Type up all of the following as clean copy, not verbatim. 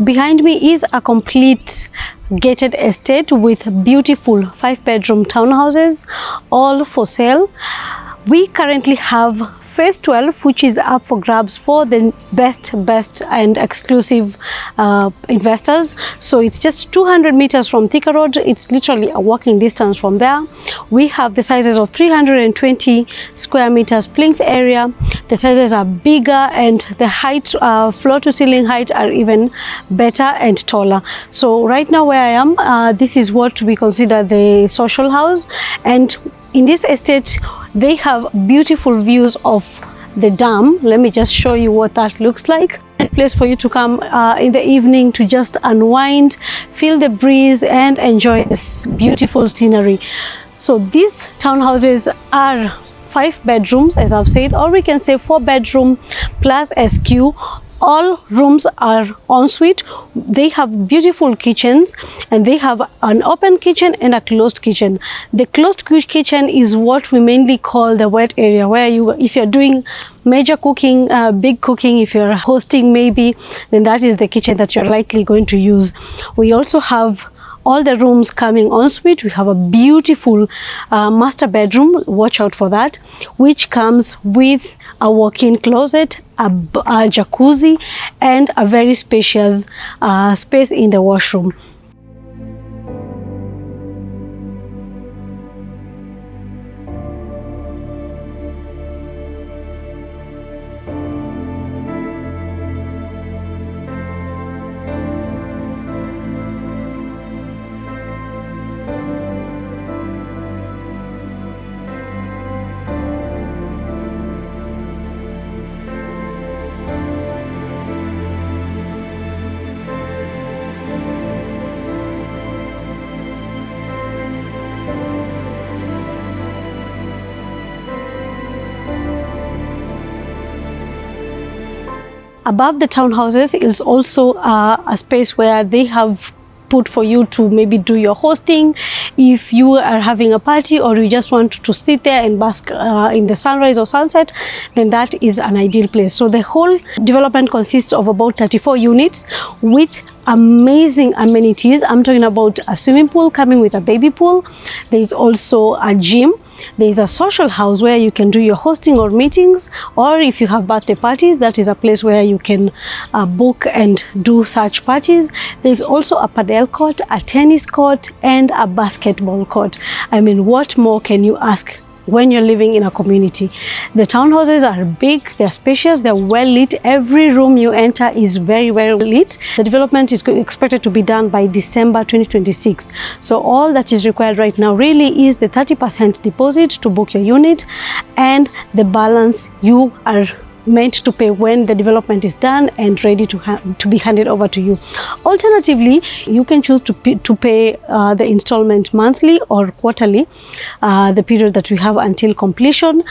behind me is a complete gated estate with beautiful 5-bedroom townhouses, all for sale. We currently have phase 12, which is up for grabs for the best and exclusive investors. So it's just 200 meters from Thika Road. It's literally a walking distance from there. We have the sizes of 320 square meters plinth area. The sizes are bigger, and the height, floor to ceiling height, are even better and taller. So right now where I am, this is what we consider the social house, and in this estate they have beautiful views of the dam. Let me just show you what that looks like. A place for you to come in the evening to just unwind, feel the breeze, and enjoy this beautiful scenery. So these townhouses are 5 bedrooms, as I've said, or we can say 4-bedroom plus SQ. All rooms are ensuite. They have beautiful kitchens, and they have an open kitchen and a closed kitchen. The closed kitchen is what we mainly call the wet area, where if you're doing major cooking, big cooking, if you're hosting maybe, then that is the kitchen that you're likely going to use. We also have all the rooms coming ensuite. We have a beautiful master bedroom, watch out for that, which comes with a walk-in closet, a jacuzzi, and a very spacious space in the washroom. Above the townhouses is also a space where they have put for you to maybe do your hosting. If you are having a party, or you just want to sit there and bask in the sunrise or sunset, then that is an ideal place. So the whole development consists of about 34 units with amazing amenities. I'm talking about a swimming pool coming with a baby pool. There is also a gym. There is a social house where you can do your hosting or meetings, or if you have birthday parties, that is a place where you can book and do such parties. There is also a padel court, a tennis court, and a basketball court. I mean, what more can you ask when you're living in a community? The townhouses are big, they're spacious, they're well lit. Every room you enter is very lit. The development is expected to be done by December 2026. So all that is required right now really is the 30% deposit to book your unit, and the balance you are meant to pay when the development is done and ready to be handed over to you. Alternatively, you can choose to pay the installment monthly or quarterly, the period that we have until completion.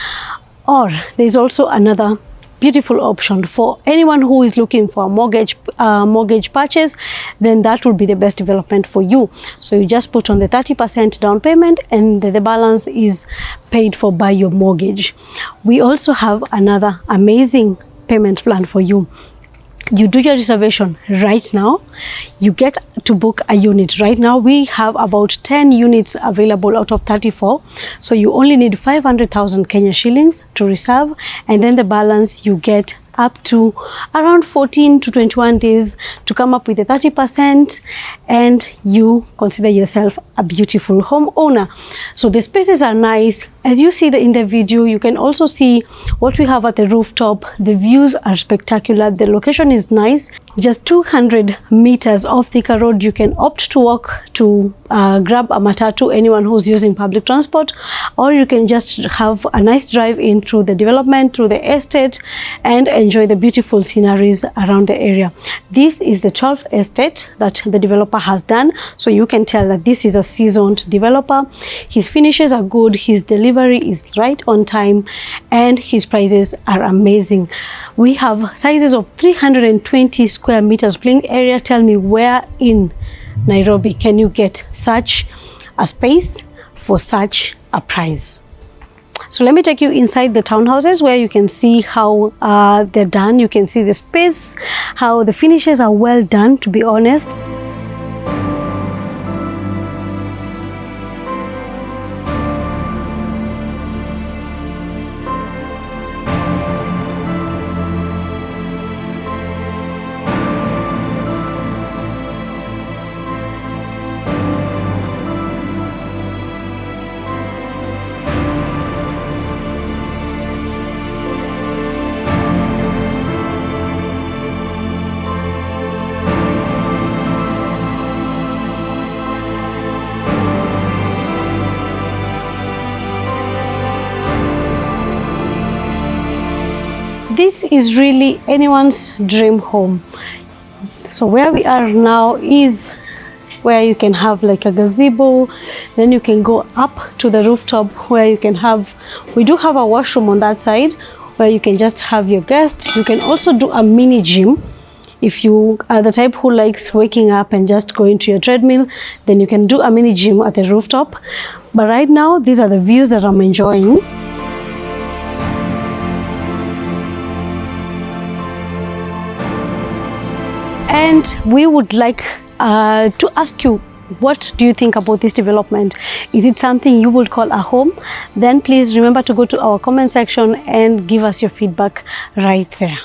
Or there is also another beautiful option for anyone who is looking for a mortgage purchase. Then that will be the best development for you. So you just put on the 30% down payment, and the balance is paid for by your mortgage. We also have another amazing payment plan for you. You do your reservation right now, you get to book a unit right now. We have about 10 units available out of 34, so you only need 500,000 Kenya shillings to reserve, and then the balance you get up to around 14 to 21 days to come up with the 30%, and you consider yourself a beautiful homeowner. So the spaces are nice. As you see in the video, you can also see what we have at the rooftop. The views are spectacular. The location is nice. Just 200 meters off Thika Road. You can opt to walk to grab a matatu, anyone who's using public transport, or you can just have a nice drive in through the development, through the estate, and enjoy the beautiful sceneries around the area. This is the 12th estate that the developer has done, so you can tell that this is a seasoned developer. His finishes are good, his delivery is right on time, and his prices are amazing. We have sizes of 320 square meters playing area. Tell me, where in Nairobi can you get such a space for such a price? So let me take you inside the townhouses where you can see how they're done. You can see the space, how the finishes are well done, to be honest. This is really anyone's dream home. So where we are now is where you can have like a gazebo, then you can go up to the rooftop where you can have, we do have a washroom on that side where you can just have your guests. You can also do a mini gym. If you are the type who likes waking up and just going to your treadmill, then you can do a mini gym at the rooftop. But right now, these are the views that I'm enjoying. And we would like to ask you, what do you think about this development? Is it something you would call a home? Then please remember to go to our comment section and give us your feedback right there.